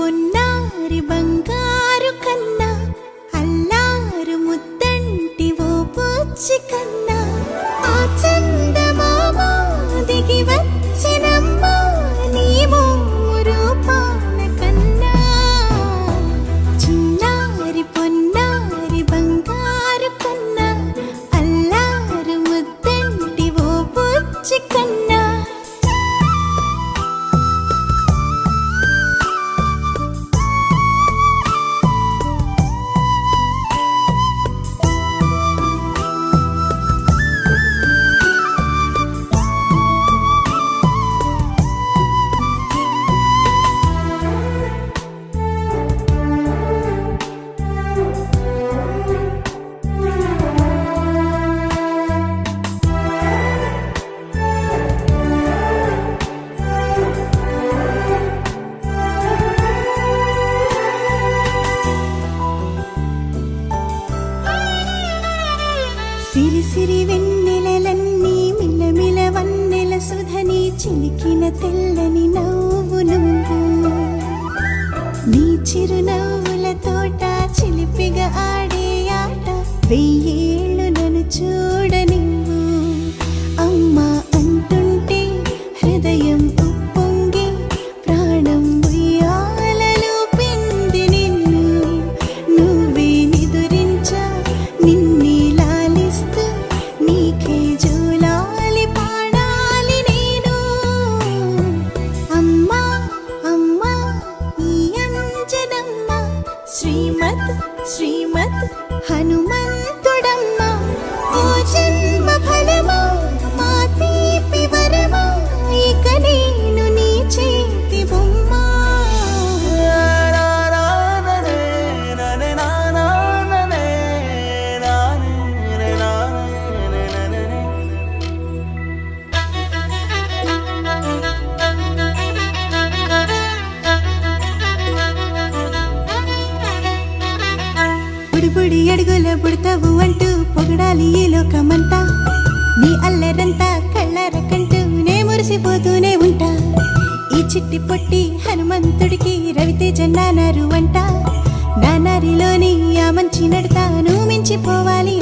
పొన్నారి బంగారు కన్నా అల్లారు ముద్దంటి ఓ పుచ్చి కన్నా ఆ చందమామ దిగి వచ్చినమ్మా నీ రూపాల కన్నా చిన్నారి పొన్నారి బంగారు కన్నా అల్లారు ముద్దంటి ఓ పుచ్చి కన్నా సిరి సిరి వెన్నెలలన్నీ మిలమిల వన్నెల సుధని చిలికిన తెల్లని నవ్వు నువ్వు నీ చిరునవ్వుల తోట చిలిపిగా ఆడే ఆట వెయ్యేళ్ళు నన్ను చూడనివ్వు అమ్మా అంటుంటే హృదయం ఉప్పొంగి ప్రాణం ఉయ్యాలలో పిండి నిన్ను నువ్వే నిదురించా నిన్నే నీకే జోలాలి పాడాలి నేను అమ్మా అమ్మా ఈ అంజనమ్మ శ్రీమత్ శ్రీమత్ హనుమంతుడమ్మ ఓ జన్మ ఫలమా మా తీపి వరమా ఇక నేను నీ చేతి బొమ్మ బుడి అడుగుల బుడతావు అంటూ పొగడాలి ఈ లోకమంతా నీ అల్లరంతా కళ్ళరకంటూ నే మురిసిపోతూనే ఉంటా ఈ చిట్టి పొట్టి హనుమంతుడికి రవితేజ నానారు అంట నానారిలోని ఆ మంచి నడతాను మించిపోవాలి